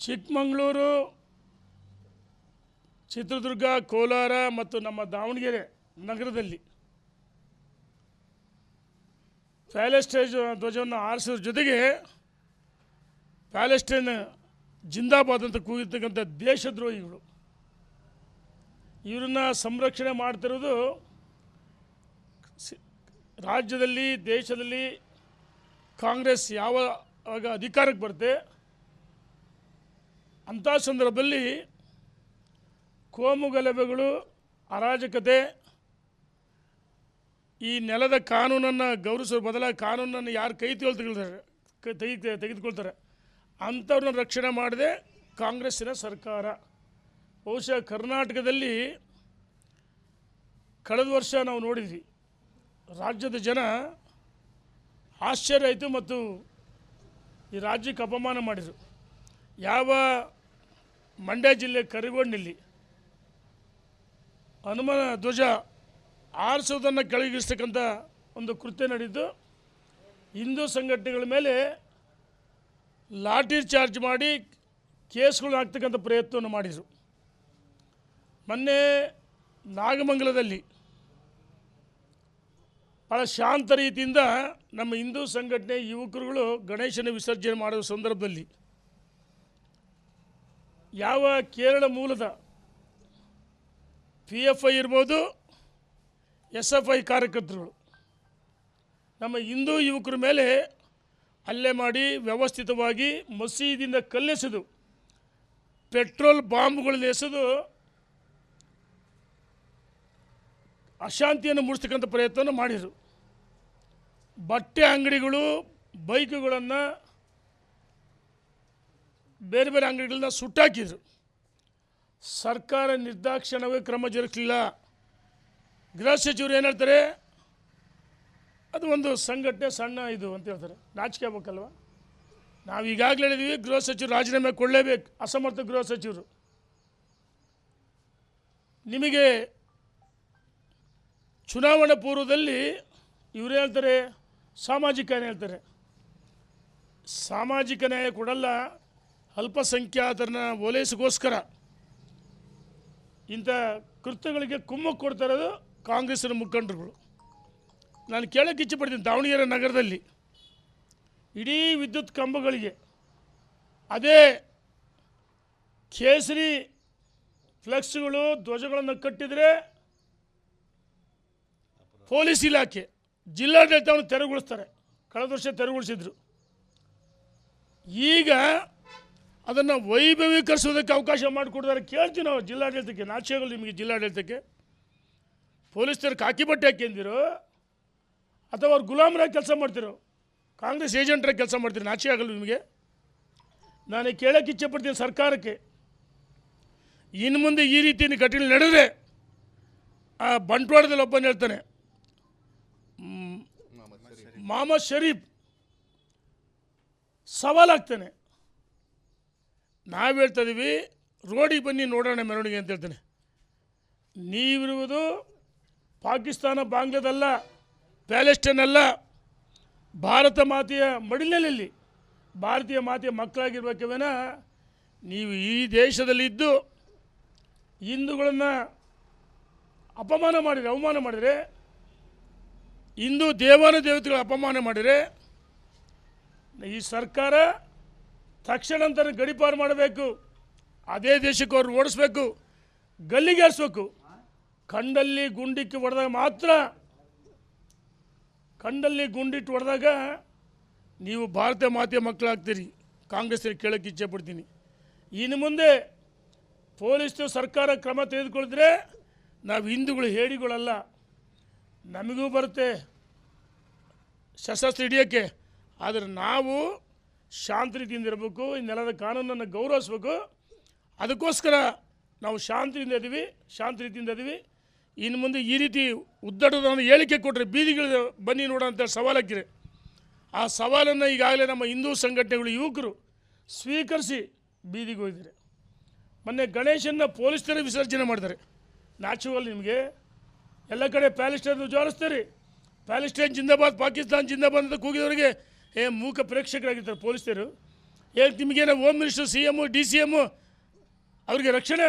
ಚಿಕ್ಕಮಗಳೂರು, ಚಿತ್ರದುರ್ಗ, ಕೋಲಾರ ಮತ್ತು ನಮ್ಮ ದಾವಣಗೆರೆ ನಗರದಲ್ಲಿ ಪ್ಯಾಲೆಸ್ಟೈನ್ ಧ್ವಜವನ್ನು ಹಾರಿಸೋದ್ರ ಜೊತೆಗೆ ಪ್ಯಾಲೆಸ್ಟೈನ್ ಜಿಂದಾಬಾದ್ ಅಂತ ಕೂಗಿರ್ತಕ್ಕಂಥ ದೇಶದ್ರೋಹಿಗಳು ಇವರನ್ನ ಸಂರಕ್ಷಣೆ ಮಾಡ್ತಿರೋದು ರಾಜ್ಯದಲ್ಲಿ, ದೇಶದಲ್ಲಿ ಕಾಂಗ್ರೆಸ್ ಯಾವಾಗ ಅಧಿಕಾರಕ್ಕೆ ಬರುತ್ತೆ ಅಂಥ ಸಂದರ್ಭದಲ್ಲಿ ಕೋಮು ಗಲಭೆಗಳು, ಅರಾಜಕತೆ, ಈ ನೆಲದ ಕಾನೂನನ್ನು ಗೌರವಿಸೋ ಬದಲಾಗಿ ಕಾನೂನನ್ನು ಯಾರು ತೆಗೆದುಕೊಳ್ತಾರೆ ಅಂಥವ್ರನ್ನ ರಕ್ಷಣೆ ಮಾಡದೆ ಕಾಂಗ್ರೆಸ್ಸಿನ ಸರ್ಕಾರ. ಬಹುಶಃ ಕರ್ನಾಟಕದಲ್ಲಿ ಕಳೆದ ವರ್ಷ ನಾವು ನೋಡಿದ್ವಿ, ರಾಜ್ಯದ ಜನ ಆಶ್ಚರ್ಯ ಆಯಿತು ಮತ್ತು ಈ ರಾಜ್ಯಕ್ಕೆ ಅಪಮಾನ ಮಾಡಿದರು. ಯಾವ ಮಂಡ್ಯ ಜಿಲ್ಲೆ ಕರಿಗೋಡಿನಲ್ಲಿ ಹನುಮನ ಧ್ವಜ ಆರಿಸೋದನ್ನು ಕೆಳಗಿಳಿಸ್ತಕ್ಕಂಥ ಒಂದು ಕೃತ್ಯ ನಡೆಯಿತು. ಹಿಂದೂ ಸಂಘಟನೆಗಳ ಮೇಲೆ ಲಾಠಿ ಚಾರ್ಜ್ ಮಾಡಿ ಕೇಸ್ಗಳು ಹಾಕ್ತಕ್ಕಂಥ ಪ್ರಯತ್ನವನ್ನು ಮಾಡಿದರು. ಮೊನ್ನೆ ನಾಗಮಂಗಲದಲ್ಲಿ ಭಾಳ ಶಾಂತ ರೀತಿಯಿಂದ ನಮ್ಮ ಹಿಂದೂ ಸಂಘಟನೆ ಯುವಕರುಗಳು ಗಣೇಶನ ವಿಸರ್ಜನೆ ಮಾಡುವ ಸಂದರ್ಭದಲ್ಲಿ ಯಾವ ಕೇರಳ ಮೂಲದ PFI ಇರ್ಬೋದು, SFI ಕಾರ್ಯಕರ್ತರುಗಳು ನಮ್ಮ ಹಿಂದೂ ಯುವಕರ ಮೇಲೆ ಹಲ್ಲೆ ಮಾಡಿ ವ್ಯವಸ್ಥಿತವಾಗಿ ಮಸೀದಿಯಿಂದ ಕಲ್ಲೆಸೆದು ಪೆಟ್ರೋಲ್ ಬಾಂಬ್ಗಳನ್ನು ಎಸೆದು ಅಶಾಂತಿಯನ್ನು ಮೂಡಿಸ್ತಕ್ಕಂಥ ಪ್ರಯತ್ನವನ್ನು ಮಾಡಿದರು. ಬಟ್ಟೆ ಅಂಗಡಿಗಳು, ಬೈಕುಗಳನ್ನು, ಬೇರೆ ಬೇರೆ ಅಂಗಡಿಗಳನ್ನ ಸುಟ್ಟಾಕಿದರು. ಸರ್ಕಾರ ನಿರ್ದಾಕ್ಷಿಣ್ಯವೇ ಕ್ರಮ ಜರುಗಿಸಲಿಲ್ಲ. ಗೃಹ ಸಚಿವರು ಏನು ಹೇಳ್ತಾರೆ, ಅದು ಒಂದು ಸಂಘಟನೆ ಸಣ್ಣ ಇದು ಅಂತ ಹೇಳ್ತಾರೆ. ನಾಚಿಕೆ ಆಗ್ಬೇಕಲ್ವ? ನಾವು ಈಗಾಗಲೇ ಹೇಳಿದ್ವಿ, ಗೃಹ ಸಚಿವರು ರಾಜೀನಾಮೆ ಕೊಡಲೇಬೇಕು, ಅಸಮರ್ಥ ಗೃಹ ಸಚಿವರು. ನಿಮಗೆ ಚುನಾವಣೆ ಪೂರ್ವದಲ್ಲಿ ಇವರು ಹೇಳ್ತಾರೆ ಸಾಮಾಜಿಕ ನ್ಯಾಯ ಹೇಳ್ತಾರೆ. ಸಾಮಾಜಿಕ ನ್ಯಾಯ ಕೊಡಲ್ಲ, ಅಲ್ಪಸಂಖ್ಯಾತರನ್ನ ಓಲೈಸಿಗೋಸ್ಕರ ಇಂಥ ಕೃತ್ಯಗಳಿಗೆ ಕುಮ್ಮಕ್ಕು ಕೊಡ್ತಾ ಇರೋದು ಕಾಂಗ್ರೆಸ್ಸಿನ ಮುಖಂಡರುಗಳು. ನಾನು ಕೇಳೋಕ್ಕೆ ಇಚ್ಛೆಪಡ್ತೀನಿ, ದಾವಣಗೆರೆ ನಗರದಲ್ಲಿ ಇಡೀ ವಿದ್ಯುತ್ ಕಂಬಗಳಿಗೆ ಅದೇ ಕೇಸರಿ ಫ್ಲೆಕ್ಸ್ಗಳು, ಧ್ವಜಗಳನ್ನು ಕಟ್ಟಿದರೆ ಪೊಲೀಸ್ ಇಲಾಖೆ, ಜಿಲ್ಲಾಡಳಿತವನ್ನು ತೆರವುಗೊಳಿಸ್ತಾರೆ. ಕಳೆದ ವರ್ಷ ತೆರವುಗೊಳಿಸಿದ್ರು. ಈಗ ಅದನ್ನು ವೈಭವೀಕರಿಸೋದಕ್ಕೆ ಅವಕಾಶ ಮಾಡಿಕೊಡ್ತಾರೆ. ಕೇಳ್ತೀವಿ ನಾವು ಜಿಲ್ಲಾಡಳಿತಕ್ಕೆ, ನಾಚಿಕೆಗಳು ನಿಮಗೆ ಜಿಲ್ಲಾಡಳಿತಕ್ಕೆ. ಪೊಲೀಸರು ಕಾಕಿ ಬಟ್ಟೆ ಹಾಕಿಂದಿರೋ ಅಥವಾ ಅವ್ರು ಗುಲಾಮರಾಗಿ ಕೆಲಸ ಮಾಡ್ತಿರೋ, ಕಾಂಗ್ರೆಸ್ ಏಜೆಂಟ್ರಾಗಿ ಕೆಲಸ ಮಾಡ್ತೀರಿ, ನಾಚಿಕೆ ಆಗಲ್ಲ ನಿಮಗೆ? ನಾನು ಕೇಳೋಕ್ಕೆ ಇಚ್ಛೆಪಡ್ತೀನಿ ಸರ್ಕಾರಕ್ಕೆ, ಇನ್ನು ಮುಂದೆ ಈ ರೀತಿ ಘಟನೆ ನಡೆದರೆ ಆ ಬಂಟ್ವಾಳದಲ್ಲಿ ಒಬ್ಬನು ಹೇಳ್ತಾನೆ, ಮೊಹಮ್ಮದ್ ಶರೀಫ್ ಸವಾಲಾಗ್ತಾನೆ. ನಾವು ಹೇಳ್ತಾ ಇದ್ದೀವಿ, ರೋಡಿಗೆ ಬನ್ನಿ ನೋಡೋಣ ಮೆರವಣಿಗೆ ಅಂತ ಹೇಳ್ತಾನೆ. ನೀವಿರುವುದು ಪಾಕಿಸ್ತಾನ, ಬಾಂಗ್ಲಾದಲ್ಲ, ಪ್ಯಾಲೆಸ್ಟೈನ್ ಅಲ್ಲ, ಭಾರತ ಮಾತೆಯ ಮಡಿಲಿನಲ್ಲಿ ಭಾರತೀಯ ಮಾತೆಯ ಮಕ್ಕಳಾಗಿರ್ಬೇಕವೇನ. ನೀವು ಈ ದೇಶದಲ್ಲಿದ್ದು ಹಿಂದೂಗಳನ್ನು ಅಪಮಾನ ಮಾಡಿದರೆ, ಅವಮಾನ ಮಾಡಿದರೆ, ಹಿಂದೂ ದೇವಾನುದೇವತೆಗಳ ಅಪಮಾನ ಮಾಡಿದರೆ ಈ ಸರ್ಕಾರ ತಕ್ಷಣಾಂತರ ಗಡೀಪಾರು ಮಾಡಬೇಕು. ಅದೇ ದೇಶಕ್ಕೆ ಅವ್ರು ಓಡಿಸ್ಬೇಕು, ಗಲ್ಲಿಗೇರಿಸ್ಬೇಕು. ಕಂಡಲ್ಲಿ ಗುಂಡಿಕ್ಕಿ ಹೊಡೆದಾಗ ಮಾತ್ರ, ಕಂಡಲ್ಲಿ ಗುಂಡಿಟ್ಟು ಹೊಡೆದಾಗ ನೀವು ಭಾರತ ಮಾತೆಯ ಮಕ್ಕಳಾಗ್ತೀರಿ. ಕಾಂಗ್ರೆಸ್ಸಿಗೆ ಕೇಳೋಕ್ಕೆ ಇಚ್ಛೆ ಪಡ್ತೀನಿ, ಇನ್ನು ಮುಂದೆ ಪೊಲೀಸರು ಸರ್ಕಾರ ಕ್ರಮ ತೆಗೆದುಕೊಳಿದ್ರೆ ನಾವು ಹಿಂದೂಗಳು ಹೇಡಿಗಳಲ್ಲ, ನಮಗೂ ಬರುತ್ತೆ ಶಸ್ತ್ರಾಸ್ತ್ರ ಹಿಡಿಯೋಕ್ಕೆ. ಆದರೆ ನಾವು ಶಾಂತ ರೀತಿಯಿಂದ ಇರಬೇಕು, ಈ ನೆಲದ ಕಾನೂನನ್ನು ಗೌರವಿಸಬೇಕು. ಅದಕ್ಕೋಸ್ಕರ ನಾವು ಶಾಂತ ರೀತಿಯಿಂದ ಇದ್ದೀವಿ. ಇನ್ನು ಮುಂದೆ ಈ ರೀತಿ ಉದ್ದಟವನ್ನು ಹೇಳಿಕೆ ಕೊಟ್ಟರೆ ಬೀದಿಗಳು ಬನ್ನಿ ನೋಡೋ ಅಂತ ಸವಾಲು ಹಾಕಿರೆ, ಆ ಸವಾಲನ್ನು ಈಗಾಗಲೇ ನಮ್ಮ ಹಿಂದೂ ಸಂಘಟನೆಗಳು ಯುವಕರು ಸ್ವೀಕರಿಸಿ ಬೀದಿಗೆ ಹೋಗಿದ್ದಾರೆ. ಮೊನ್ನೆ ಗಣೇಶನ ಪೊಲೀಸರೇ ವಿಸರ್ಜನೆ ಮಾಡ್ತಾರೆ. ನಾಚುವಲ್ಲಿ ನಿಮಗೆ ಎಲ್ಲ ಕಡೆ ಪ್ಯಾಲೆಸ್ಟೈನ್ ಜ್ವಾಲಿಸ್ತಾರೆ. ಪ್ಯಾಲೆಸ್ಟೈನ್ ಜಿಂದಾಬಾದ್, ಪಾಕಿಸ್ತಾನ್ ಜಿಂದಾಬಾದ್ ಅಂತ ಕೂಗಿದವರಿಗೆ ಮೂಕ ಪ್ರೇಕ್ಷಕರಾಗಿರ್ತಾರೆ ಪೊಲೀಸರು. ಏನು ನಿಮಗೇನೋ home minister C M D C M ಅವ್ರಿಗೆ ರಕ್ಷಣೆ?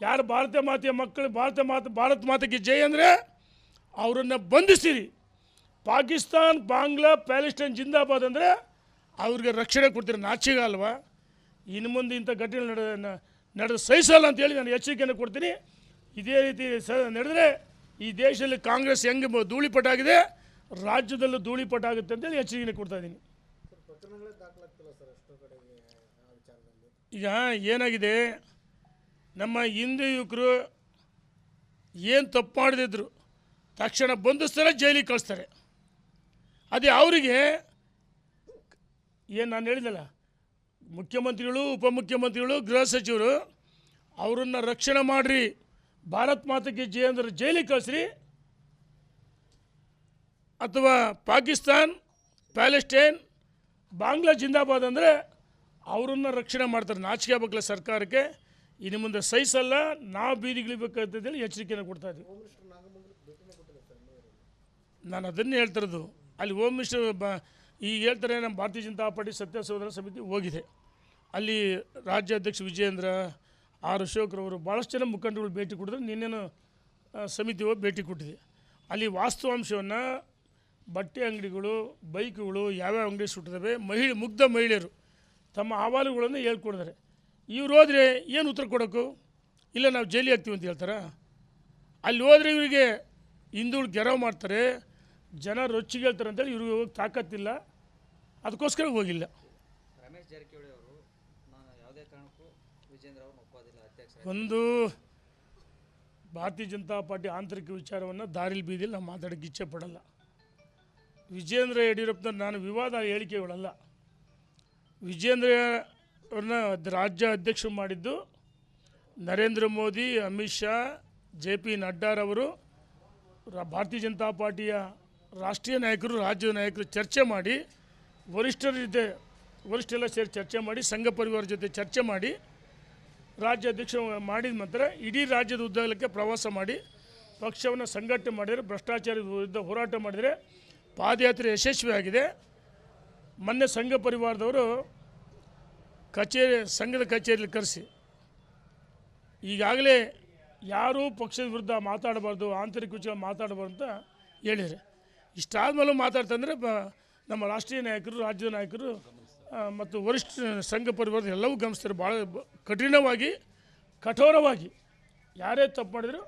ಯಾರು ಭಾರತ ಮಾತೆಯ ಮಕ್ಕಳು ಭಾರತ ಮಾತೆಗೆ ಜೈ ಅಂದರೆ ಅವರನ್ನು ಬಂಧಿಸ್ತೀರಿ. ಪಾಕಿಸ್ತಾನ್, ಬಾಂಗ್ಲಾ, ಪ್ಯಾಲೆಸ್ಟೈನ್ ಜಿಂದಾಬಾದ್ ಅಂದರೆ ಅವ್ರಿಗೆ ರಕ್ಷಣೆ ಕೊಡ್ತೀರಿ. ನಾಚಿಕೆ ಅಲ್ವಾ? ಇನ್ನು ಮುಂದೆ ಇಂಥ ಘಟನೆ ನಡೆದು ಸಹಿಸಲ್ಲ ಅಂತೇಳಿ ನಾನು ಎಚ್ಚರಿಕೆಯನ್ನು ಕೊಡ್ತೀನಿ. ಇದೇ ರೀತಿ ನಡೆದರೆ ಈ ದೇಶದಲ್ಲಿ ಕಾಂಗ್ರೆಸ್ ಹೆಂಗೆ ಧೂಳಿಪಟ್ಟಾಗಿದೆ, ರಾಜ್ಯದಲ್ಲೂ ಧೂಳಿಪಟ್ಟಾಗುತ್ತೆ ಅಂತೇಳಿ ಎಚ್ಚರಿಕೆ ಕೊಡ್ತಾ ಇದ್ದೀನಿ. ಈಗ ಏನಾಗಿದೆ, ನಮ್ಮ ಹಿಂದೂ ಯುವಕರು ಏನು ತಪ್ಪು ಮಾಡದಿದ್ರು ತಕ್ಷಣ ಬಂಧಿಸ್ತಾರೆ, ಜೈಲಿಗೆ ಕಳಿಸ್ತಾರೆ. ಅದೇ ಅವರಿಗೆ ಏನು ನಾನು ಹೇಳಿದಲ್ಲ, ಮುಖ್ಯಮಂತ್ರಿಗಳು, ಉಪಮುಖ್ಯಮಂತ್ರಿಗಳು, ಗೃಹ ಸಚಿವರು ಅವರನ್ನು ರಕ್ಷಣೆ ಮಾಡಿರಿ, ಭಾರತ್ ಮಾತೆಗೆ ಜೈ ಅಂದ್ರೆ ಜೈಲಿಗೆ ಕಳಿಸ್ರಿ. ಅಥವಾ ಪಾಕಿಸ್ತಾನ್, ಪ್ಯಾಲೆಸ್ಟೈನ್, ಬಾಂಗ್ಲಾ ಜಿಂದಾಬಾದ್ ಅಂದರೆ ಅವರನ್ನು ರಕ್ಷಣೆ ಮಾಡ್ತಾರೆ. ನಾಚಿಕೆ ಆಗಬೇಕಲ್ಲ ಸರ್ಕಾರಕ್ಕೆ. ಇನ್ನು ಮುಂದೆ ಸಹಿಸಲ್ಲ, ನಾವು ಬೀದಿಗಿಳಿಬೇಕಂತೇಳಿ ಎಚ್ಚರಿಕೆಯನ್ನು ಕೊಡ್ತಾ ಇದ್ದೀವಿ. ನಾನು ಅದನ್ನೇ ಹೇಳ್ತಿರೋದು. ಅಲ್ಲಿ ಹೋಮ್ ಮಿನಿಸ್ಟರ್ ಈಗ ಹೇಳ್ತಾರೆ, ನಮ್ಮ ಭಾರತೀಯ ಜನತಾ ಪಾರ್ಟಿ ಸತ್ಯಾಗ್ರಹ ಸಮಿತಿ ಹೋಗಿದೆ. ಅಲ್ಲಿ ರಾಜ್ಯಾಧ್ಯಕ್ಷ ವಿಜಯೇಂದ್ರ, ಆರ್ ಅಶೋಕ್ರವರು, ಭಾಳಷ್ಟು ಜನ ಮುಖಂಡರುಗಳು ಭೇಟಿ ಕೊಟ್ಟಿದ್ರೆ. ನಿನ್ನೇನು ಸಮಿತಿ ಹೋಗಿ ಭೇಟಿ ಕೊಟ್ಟಿದೆ. ಅಲ್ಲಿ ವಾಸ್ತವಾಂಶವನ್ನು, ಬಟ್ಟೆ ಅಂಗಡಿಗಳು, ಬೈಕ್ಗಳು, ಯಾವ್ಯಾವ ಅಂಗಡಿ ಸುಟ್ಟಿದ್ದಾವೆ, ಮುಗ್ಧ ಮಹಿಳೆಯರು ತಮ್ಮ ಅಹವಾಲುಗಳನ್ನು ಹೇಳ್ಕೊಡಿದ್ದಾರೆ. ಇವ್ರು ಹೋದರೆ ಏನು ಉತ್ತರ ಕೊಡೋಕ್ಕೂ ಇಲ್ಲ, ನಾವು ಜೈಲಿಗೆ ಹಾಕ್ತೀವಿ ಅಂತ ಹೇಳ್ತಾರೆ. ಅಲ್ಲಿ ಹೋದರೆ ಇವರಿಗೆ ಹಿಂದುಳು ಗೆರವು ಮಾಡ್ತಾರೆ, ಜನ ರೊಚ್ಚಿಗೆ ಹೇಳ್ತಾರೆ ಅಂತೇಳಿ ಇವ್ರಿಗೆ ಹೋಗಿ ತಾಕತ್ತಿಲ್ಲ, ಅದಕ್ಕೋಸ್ಕರ ಹೋಗಿಲ್ಲ. ರಮೇಶ್ ಜಾರಕಿಹೊಳಿ ಅವರು ನಾನು ಯಾವುದೇ ಕಾರಣಕ್ಕೂ ವಿಜೇಂದ್ರ ಅವರು ಒಪ್ಪೋದಿಲ್ಲ ಅಧ್ಯಕ್ಷ. ಒಂದು ಭಾರತೀಯ ಜನತಾ ಪಾರ್ಟಿ ಆಂತರಿಕ ವಿಚಾರವನ್ನು ದಾರಿಲಿ ಬೀದಿಲಿ ನಾವು ಮಾತಾಡೋಕ್ಕೆ ಇಚ್ಛೆ ಪಡಲ್ಲ. ವಿಜೇಂದ್ರ ಯಡಿಯೂರಪ್ಪನ ನಾನು ವಿವಾದ ಹೇಳಿಕೆಗಳಲ್ಲ. ವಿಜೇಂದ್ರ ಅವ್ರನ್ನ ರಾಜ್ಯ ಅಧ್ಯಕ್ಷರು ಮಾಡಿದ್ದು ನರೇಂದ್ರ ಮೋದಿ, ಅಮಿತ್ ಶಾ, JP ನಡ್ಡಾರವರು, ಭಾರತೀಯ ಜನತಾ ಪಾರ್ಟಿಯ ರಾಷ್ಟ್ರೀಯ ನಾಯಕರು, ರಾಜ್ಯದ ನಾಯಕರು ಚರ್ಚೆ ಮಾಡಿ, ವರಿಷ್ಠರೆಲ್ಲ ಸೇರಿ ಚರ್ಚೆ ಮಾಡಿ, ಸಂಘ ಪರಿವಾರ ಜೊತೆ ಚರ್ಚೆ ಮಾಡಿ, ರಾಜ್ಯ ಅಧ್ಯಕ್ಷ ಮಾಡಿದ ನಂತರ ಇಡೀ ರಾಜ್ಯದ ಉದ್ದಗಲಕ್ಕೆ ಪ್ರವಾಸ ಮಾಡಿ ಪಕ್ಷವನ್ನು ಸಂಘಟನೆ ಮಾಡಿದರೆ, ಭ್ರಷ್ಟಾಚಾರದ ವಿರುದ್ಧ ಹೋರಾಟ ಮಾಡಿದರೆ ಪಾದಯಾತ್ರೆ ಯಶಸ್ವಿಯಾಗಿದೆ. ಮೊನ್ನೆ ಸಂಘ ಪರಿವಾರದವರು ಸಂಘದ ಕಚೇರಿಯಲ್ಲಿ ಕರೆಸಿ ಈಗಾಗಲೇ ಯಾರೂ ಪಕ್ಷದ ವಿರುದ್ಧ ಮಾತಾಡಬಾರ್ದು, ಆಂತರಿಕ ವಿಚಾರ ಮಾತಾಡಬಾರ್ದು ಅಂತ ಹೇಳಿದರೆ, ಇಷ್ಟಾದ್ಮೇಲೆ ಮಾತಾಡ್ತಂದರೆ ನಮ್ಮ ರಾಷ್ಟ್ರೀಯ ನಾಯಕರು, ರಾಜ್ಯದ ನಾಯಕರು ಮತ್ತು ವರಿಷ್ಠ ಸಂಘ ಪರಿವಾರದ ಎಲ್ಲವೂ ಗಮನಿಸ್ತಾರೆ. ಭಾಳ ಕಠಿಣವಾಗಿ, ಕಠೋರವಾಗಿ ಯಾರೇ ತಪ್ಪು ಮಾಡಿದ್ರು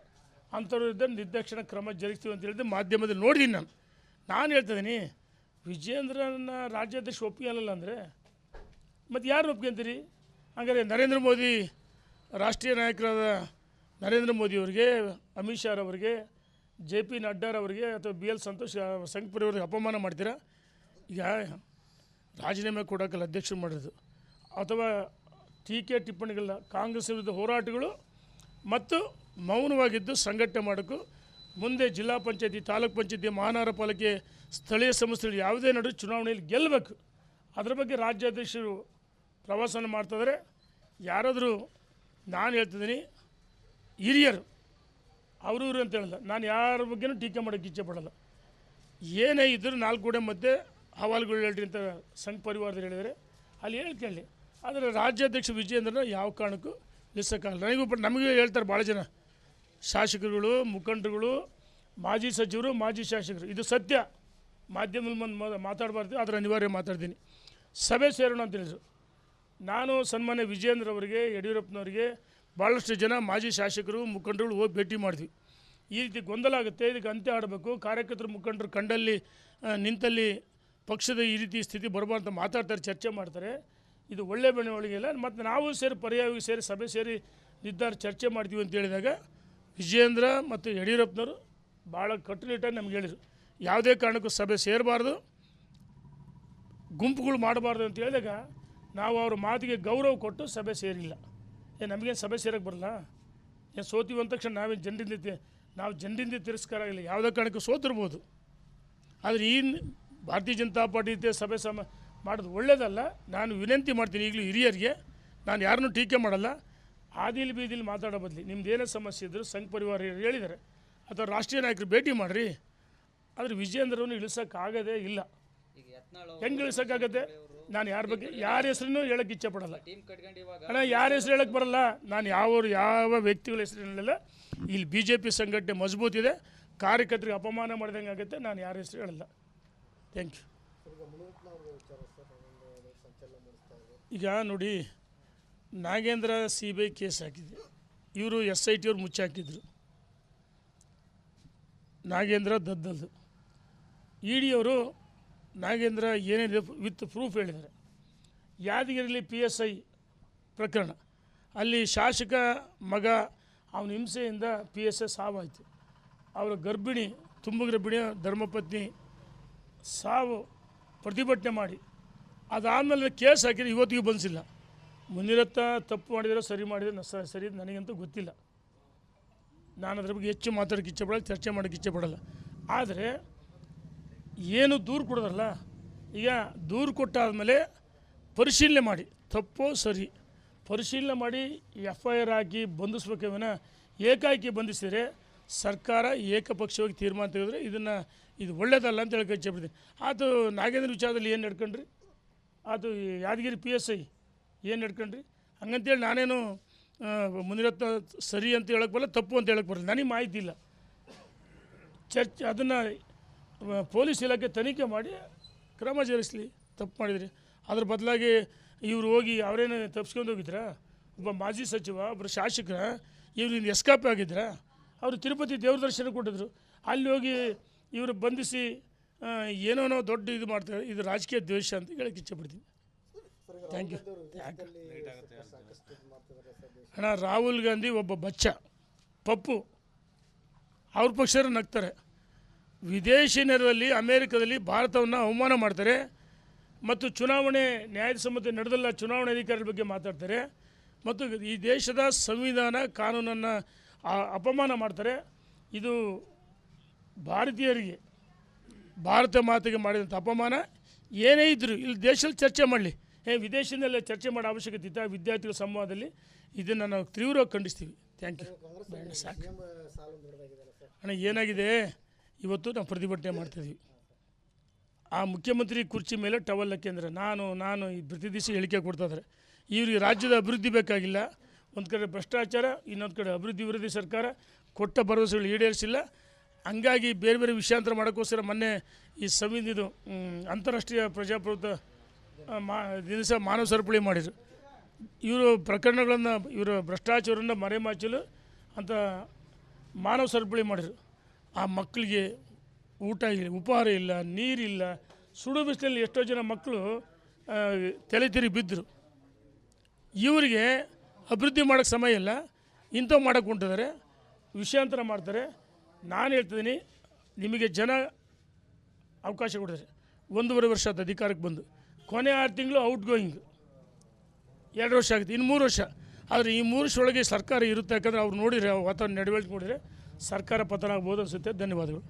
ಅಂಥವ್ರ ವಿರುದ್ಧ ನಿರ್ದಾಕ್ಷಿಣ್ಯ ಕ್ರಮ ಜರುಗಿಸ್ತೀವಿ ಅಂತ ಹೇಳಿದ್ರೆ ಮಾಧ್ಯಮದಲ್ಲಿ ನೋಡಿದ್ದೀನಿ. ನಾನು ಹೇಳ್ತಿದ್ದೀನಿ, ವಿಜೇಂದ್ರನ ರಾಜ್ಯಾಧ್ಯಕ್ಷ ಒಪ್ಪಿಗೆಲ್ಲ ಅಂದರೆ ಮತ್ತು ಯಾರು ಒಪ್ಕೊಂತೀರಿ? ಹಾಗಾದರೆ ನರೇಂದ್ರ ಮೋದಿ, ರಾಷ್ಟ್ರೀಯ ನಾಯಕರಾದ ನರೇಂದ್ರ ಮೋದಿಯವರಿಗೆ, ಅಮಿತ್ ಶಾ ಅವರಿಗೆ, JP ನಡ್ಡಾರವರಿಗೆ ಅಥವಾ BL ಸಂತೋಷ್ ಸಂಘ ಪರಿವಾರಕ್ಕೆ ಅಪಮಾನ ಮಾಡ್ತೀರಾ? ಈಗ ರಾಜೀನಾಮೆ ಕೊಡೋಕ್ಕಲ್ಲ ಅಧ್ಯಕ್ಷರು ಮಾಡಿರೋದು, ಅಥವಾ ಟೀಕೆ ಟಿಪ್ಪಣಿಗಳನ್ನ ಕಾಂಗ್ರೆಸ್ ವಿರುದ್ಧ ಹೋರಾಟಗಳು ಮತ್ತು ಮೌನವಾಗಿದ್ದು ಸಂಘಟನೆ ಮಾಡೋಕ್ಕೂ ಮುಂದೆ ಜಿಲ್ಲಾ ಪಂಚಾಯತಿ, ತಾಲೂಕು ಪಂಚಾಯತಿ, ಮಹಾನಗರ ಪಾಲಿಕೆ, ಸ್ಥಳೀಯ ಸಂಸ್ಥೆಗಳು ಯಾವುದೇ ನಡುವೆ ಚುನಾವಣೆಯಲ್ಲಿ ಗೆಲ್ಲಬೇಕು. ಅದರ ಬಗ್ಗೆ ರಾಜ್ಯಾಧ್ಯಕ್ಷರು ಪ್ರವಾಸನ ಮಾಡ್ತಾಯಿದ್ದಾರೆ. ಯಾರಾದರೂ ನಾನು ಹೇಳ್ತಿದ್ದೀನಿ, ಹಿರಿಯರು ಅವರು ಇವರು ಅಂತ ಹೇಳಿಲ್ಲ, ನಾನು ಯಾರ ಬಗ್ಗೆನೂ ಟೀಕೆ ಮಾಡೋಕ್ಕೆ ಇಚ್ಛೆ ಪಡೋಲ್ಲ. ಏನೇ ಇದ್ದರೂ 4 ಗೋಡೆ ಮಧ್ಯೆ ಹವಾಲುಗಳು ಹೇಳ್ರಿ ಅಂತ ಸಂಘ ಪರಿವಾರದಲ್ಲಿ ಹೇಳಿದರೆ ಅಲ್ಲಿ ಕೇಳಿ. ಆದರೆ ರಾಜ್ಯಾಧ್ಯಕ್ಷ ವಿಜಯೇಂದ್ರನ ಯಾವ ಕಾರಣಕ್ಕೂ ನಿಲ್ಲಿಸೋಕ್ಕಾಗಲ್ಲ. ನಮಗೆ ಹೇಳ್ತಾರೆ ಭಾಳ ಜನ ಶಾಸಕರುಗಳು, ಮುಖಂಡರುಗಳು, ಮಾಜಿ ಸಚಿವರು, ಮಾಜಿ ಶಾಸಕರು, ಇದು ಸತ್ಯ. ಮಾಧ್ಯಮದಲ್ಲಿ ಮಾತಾಡಬಾರ್ದು, ಆದರೆ ಅನಿವಾರ್ಯ ಮಾತಾಡ್ತೀನಿ. ಸಭೆ ಸೇರೋಣ ಅಂತ ಹೇಳಿದ್ರು. ನಾನು ಸನ್ಮಾನ್ಯ ವಿಜೇಂದ್ರ ಅವರಿಗೆ, ಯಡಿಯೂರಪ್ಪನವರಿಗೆ, ಭಾಳಷ್ಟು ಜನ ಮಾಜಿ ಶಾಸಕರು, ಮುಖಂಡರುಗಳು ಹೋಗಿ ಭೇಟಿ ಮಾಡಿದ್ವಿ. ಈ ರೀತಿ ಗೊಂದಲ ಆಗುತ್ತೆ, ಇದಕ್ಕೆ ಅಂತ್ಯ ಆಡಬೇಕು, ಕಾರ್ಯಕರ್ತರು, ಮುಖಂಡರು ಕಂಡಲ್ಲಿ ನಿಂತಲ್ಲಿ ಪಕ್ಷದ ಈ ರೀತಿ ಸ್ಥಿತಿ ಬರಬಾರ್ದು ಅಂತ ಮಾತಾಡ್ತಾರೆ, ಚರ್ಚೆ ಮಾಡ್ತಾರೆ. ಇದು ಒಳ್ಳೆ ಬೆಳವಣಿಗೆ ಇಲ್ಲ. ಮತ್ತು ನಾವು ಸೇರಿ ಪರ್ಯಾಯವಾಗಿ ಸೇರಿ ಸಭೆ ಸೇರಿ ನಿರ್ಧಾರ ಚರ್ಚೆ ಮಾಡ್ತೀವಿ ಅಂತ ಹೇಳಿದಾಗ ವಿಜೇಂದ್ರ ಮತ್ತು ಯಡಿಯೂರಪ್ಪನವರು ಭಾಳ ಕಟ್ಟುನಿಟ್ಟಾಗಿ ನಮ್ಗೆ ಹೇಳಿದರು, ಯಾವುದೇ ಕಾರಣಕ್ಕೂ ಸಭೆ ಸೇರಬಾರ್ದು, ಗುಂಪುಗಳು ಮಾಡಬಾರ್ದು ಅಂತ ಹೇಳಿದಾಗ ನಾವು ಅವ್ರ ಮಾತಿಗೆ ಗೌರವ ಕೊಟ್ಟು ಸಭೆ ಸೇರಿಲ್ಲ. ನಮಗೇನು ಸಭೆ ಸೇರೋಕ್ಕೆ ಬರಲ್ಲ? ಏನು ಸೋತೀವಿ ಅಂದ ತಕ್ಷಣ ನಾವು ಜನರಿಂದ ತಿರಸ್ಕಾರ ಆಗಿಲ್ಲ. ಯಾವುದೇ ಕಾರಣಕ್ಕೂ ಸೋತಿರ್ಬೋದು, ಆದರೆ ಈ ಭಾರತೀಯ ಜನತಾ ಪಾರ್ಟಿ ಸಭೆ ಮಾಡೋದು ಒಳ್ಳೆಯದಲ್ಲ. ನಾನು ವಿನಂತಿ ಮಾಡ್ತೀನಿ ಈಗಲೂ ಹಿರಿಯರಿಗೆ, ನಾನು ಯಾರನ್ನೂ ಟೀಕೆ ಮಾಡಲ್ಲ. ಆದಿಲಿ ಬೀದಿಲಿ ಮಾತಾಡೋ ಬದಲಿ ನಿಮ್ದು ಏನೇ ಸಮಸ್ಯೆ ಇದ್ದರೂ ಸಂಘ ಪರಿವಾರ ಹೇಳಿದ್ದಾರೆ ಅಥವಾ ರಾಷ್ಟ್ರೀಯ ನಾಯಕರು ಭೇಟಿ ಮಾಡಿರಿ. ಆದರೆ ವಿಜೇಂದ್ರವನ್ನು ಇಳಿಸೋಕ್ಕಾಗದೇ ಇಲ್ಲ. ಹೆಂಗೆ ಇಳಿಸೋಕ್ಕಾಗತ್ತೆ? ನಾನು ಯಾರ ಹೆಸರನ್ನು ಹೇಳಕ್ಕೆ ಇಚ್ಛೆ ಪಡಲ್ಲ ಟೀಮ್ ಕಟ್ಕೊಂಡು ಇವಾಗ ಅಣ್ಣ. ಯಾರ ಹೆಸರು ಹೇಳಕ್ಕೆ ಬರಲ್ಲ. ನಾನು ಯಾವ ವ್ಯಕ್ತಿಗಳ ಹೆಸರು ಹೇಳಲ್ಲ. ಇಲ್ಲಿ BJP ಸಂಘಟನೆ ಮಜಬೂತ್ ಇದೆ. ಕಾರ್ಯಕರ್ತರಿಗೆ ಅಪಮಾನ ಮಾಡಿದಂಗೆ ಆಗುತ್ತೆ. ನಾನು ಯಾರ ಹೆಸರು ಹೇಳಲ್ಲ. Thank you. ಈಗ ನೋಡಿ, ನಾಗೇಂದ್ರ CBI ಕೇಸ್ ಹಾಕಿದೆ. ಇವರು SIT ಅವ್ರು ಮುಚ್ಚಾಕಿದ್ರು. ನಾಗೇಂದ್ರ ದದ್ದಲ್ದು. ED ಅವರು ನಾಗೇಂದ್ರ ಏನೇನಿದೆ ವಿತ್ ಪ್ರೂಫ್ ಹೇಳಿದ್ದಾರೆ. ಯಾದಗಿರಿಯಲ್ಲಿ PSI ಪ್ರಕರಣ, ಅಲ್ಲಿ ಶಾಸಕ ಮಗ ಅವನ ಹಿಂಸೆಯಿಂದ PSI ಸಾವಾಯಿತು. ಅವರ ಗರ್ಭಿಣಿ, ತುಂಬ ಗರ್ಭಿಣಿಯ ಧರ್ಮಪತ್ನಿ ಸಾವು ಪ್ರತಿಭಟನೆ ಮಾಡಿ ಅದಾದಮೇಲೆ ಕೇಸ್ ಹಾಕಿದ್ರೆ ಇವತ್ತಿಗೂ ಬಂದಿಲ್ಲ. ಮುಂದಿರತ್ತ ತಪ್ಪು ಮಾಡಿದರೆ ಸರಿ ಮಾಡಿದರೆ ಸರಿ ನನಗಂತೂ ಗೊತ್ತಿಲ್ಲ. ನಾನು ಅದ್ರ ಬಗ್ಗೆ ಹೆಚ್ಚು ಮಾತಾಡೋಕ್ಕೆ ಇಚ್ಛೆಪಡಲ್ಲ, ಚರ್ಚೆ ಮಾಡೋಕ್ಕೆ ಇಚ್ಛೆಪಡಲ್ಲ. ಆದರೆ ಏನು ದೂರು ಕೊಡೋದಲ್ಲ, ಈಗ ದೂರು ಕೊಟ್ಟಾದಮೇಲೆ ಪರಿಶೀಲನೆ ಮಾಡಿ ತಪ್ಪೋ ಸರಿ ಪರಿಶೀಲನೆ ಮಾಡಿ FIR ಹಾಕಿ ಬಂಧಿಸ್ಬೇಕೇ ವಿನ ಏಕಾಏಕಿ ಬಂಧಿಸಿದರೆ ಸರ್ಕಾರ ಏಕಪಕ್ಷವಾಗಿ ತೀರ್ಮಾನ ತೆಗೆದ್ರೆ ಇದು ಒಳ್ಳೆಯದಲ್ಲ ಅಂತ ಹೇಳಕ್ಕೆ ಇಚ್ಛೆಪಡ್ತೀನಿ. ಅದು ನಾಗೇಂದ್ರ ವಿಚಾರದಲ್ಲಿ ಏನು ನಡ್ಕೊಂಡ್ರಿ, ಅದು ಯಾದಗಿರಿ PSI ಏನು ನಡ್ಕೊಂಡ್ರಿ ಹಂಗಂತೇಳಿ ನಾನೇನು ಮುಂದಿರತ್ತ ಸರಿ ಅಂತ ಹೇಳಕ್ಕೆ ಬರಲ್ಲ, ತಪ್ಪು ಅಂತ ಹೇಳಕ್ಕೆ ಬರಲ್ಲ. ನನಗೆ ಮಾಹಿತಿ ಇಲ್ಲ. ಅದನ್ನು ಪೊಲೀಸ್ ಇಲಾಖೆ ತನಿಖೆ ಮಾಡಿ ಕ್ರಮ ಜರುಗಿಸಲಿ. ತಪ್ಪು ಮಾಡಿದ್ರಿ ಅದ್ರ ಬದಲಾಗಿ ಇವರು ಹೋಗಿ ಅವರೇನು ತಪ್ಪಿಸ್ಕೊಂಡು ಹೋಗಿದ್ರಾ? ಒಬ್ಬ ಮಾಜಿ ಸಚಿವ, ಒಬ್ಬರು ಶಾಸಕರ ಇವ್ರಿಂದ ಎಸ್ಕಾಪ್ ಆಗಿದ್ರ? ಅವರು ತಿರುಪತಿ ದೇವ್ರ ದರ್ಶನ ಕೊಟ್ಟಿದ್ರು. ಅಲ್ಲಿ ಹೋಗಿ ಇವರು ಬಂಧಿಸಿ ಏನೋ ದೊಡ್ಡ ಇದು ಮಾಡ್ತಾರೆ. ಇದು ರಾಜಕೀಯ ದ್ವೇಷ ಅಂತ ಹೇಳಕ್ಕೆ ಇಚ್ಛೆಪಡ್ತೀನಿ. Thank you. ಅಣ್ಣ, ರಾಹುಲ್ ಗಾಂಧಿ ಒಬ್ಬ ಬಚ್ಚ ಪಪ್ಪು, ಅವ್ರ ಪಕ್ಷರು ನಗ್ತಾರೆ. ವಿದೇಶಿ ನೆರವಲ್ಲಿ ಅಮೇರಿಕದಲ್ಲಿ ಭಾರತವನ್ನು ಅವಮಾನ ಮಾಡ್ತಾರೆ ಮತ್ತು ಚುನಾವಣೆ ನ್ಯಾಯಸಮ್ಮತ ನಡೆದಲ್ಲ ಚುನಾವಣೆ ಅಧಿಕಾರಿಗಳ ಬಗ್ಗೆ ಮಾತಾಡ್ತಾರೆ ಮತ್ತು ಈ ದೇಶದ ಸಂವಿಧಾನ ಕಾನೂನನ್ನು ಅಪಮಾನ ಮಾಡ್ತಾರೆ. ಇದು ಭಾರತೀಯರಿಗೆ, ಭಾರತ ಮಾತೆಗೆ ಮಾಡಿದಂಥ ಅಪಮಾನ. ಏನೇ ಇದ್ದರೂ ಇಲ್ಲಿ ದೇಶದಲ್ಲಿ ಚರ್ಚೆ ಮಾಡಲಿ, ವಿದೇಶದಲ್ಲೇ ಚರ್ಚೆ ಮಾಡೋ ಅವಶ್ಯಕತೆ ಇತ್ತು. ವಿದ್ಯಾರ್ಥಿಗಳ ಸಂವಾದದಲ್ಲಿ ಇದನ್ನು ನಾವು ತೀವ್ರವಾಗಿ ಖಂಡಿಸ್ತೀವಿ. Thank you. ಸಾಕು ಅಣ್ಣ. ಏನಾಗಿದೆ, ಇವತ್ತು ನಾವು ಪ್ರತಿಭಟನೆ ಮಾಡ್ತಾಯಿದ್ವಿ. ಆ ಮುಖ್ಯಮಂತ್ರಿ ಕುರ್ಚಿ ಮೇಲೆ ಟವಲ್ ಹಾಕ್ಯಂದ್ರೆ ನಾನು ಈ ಪ್ರತಿ ದಿವಸ ಹೇಳಿಕೆ ಕೊಡ್ತಾಯಿದ್ದಾರೆ. ಇವ್ರಿಗೆ ರಾಜ್ಯದ ಅಭಿವೃದ್ಧಿ ಬೇಕಾಗಿಲ್ಲ. ಒಂದು ಕಡೆ ಭ್ರಷ್ಟಾಚಾರ, ಇನ್ನೊಂದು ಕಡೆ ಅಭಿವೃದ್ಧಿ ವಿರೋಧಿ ಸರ್ಕಾರ ಕೊಟ್ಟ ಭರವಸೆಗಳು ಈಡೇರಿಸಿಲ್ಲ. ಹಂಗಾಗಿ ಬೇರೆ ಬೇರೆ ವಿಷಯಾಂತರ ಮಾಡೋಕ್ಕೋಸ್ಕರ ಮೊನ್ನೆ ಈ ಸಂವಿಧಾನದ ಅಂತಾರಾಷ್ಟ್ರೀಯ ಪ್ರಜಾಪ್ರಭುತ್ವ ದಿವಸ ಮಾನವ ಸರಪಳಿ ಮಾಡಿದರು. ಇವರು ಪ್ರಕರಣಗಳನ್ನು, ಇವರು ಭ್ರಷ್ಟಾಚಾರವನ್ನು ಮರೆಮಾಚಲು ಅಂತ ಮಾನವ ಸರಪಳಿ ಮಾಡಿದರು. ಆ ಮಕ್ಕಳಿಗೆ ಊಟ ಇಲ್ಲ, ಉಪಹಾರ ಇಲ್ಲ, ನೀರಿಲ್ಲ. ಸುಡು ಬಿಸಿಲಲ್ಲಿ ಎಷ್ಟೋ ಜನ ಮಕ್ಕಳು ತಲೆ ತಿರುಗಿ ಬಿದ್ದರು. ಇವರಿಗೆ ಅಭಿವೃದ್ಧಿ ಮಾಡೋಕ್ಕೆ ಸಮಯ ಇಲ್ಲ, ಇಂಥವು ಮಾಡೋಕ್ಕೆ ಹೊಂಟಿದ್ದಾರೆ, ವಿಷಯಾಂತರ ಮಾಡ್ತಾರೆ. ನಾನು ಹೇಳ್ತಿದ್ದೀನಿ, ನಿಮಗೆ ಜನ ಅವಕಾಶ ಕೊಡಿದ್ರೆ 1.5 ವರ್ಷ ಆದ ಅಧಿಕಾರಕ್ಕೆ ಬಂದು, ಕೊನೆ 6 ತಿಂಗಳು ಔಟ್ ಗೋಯಿಂಗ್, 2 ವರ್ಷ ಆಗುತ್ತೆ, ಇನ್ನು 3 ವರ್ಷ. ಆದರೆ ಈ 3 ವರ್ಷದೊಳಗೆ ಸರ್ಕಾರ ಇರುತ್ತೆ. ಯಾಕಂದರೆ ಅವ್ರು ನೋಡಿದರೆ ವಾತಾವರಣ ನಡವಳಿಕೆ ನೋಡಿದರೆ ಸರ್ಕಾರ ಪತನ ಆಗ್ಬೋದು ಅನಿಸುತ್ತೆ. ಧನ್ಯವಾದಗಳು.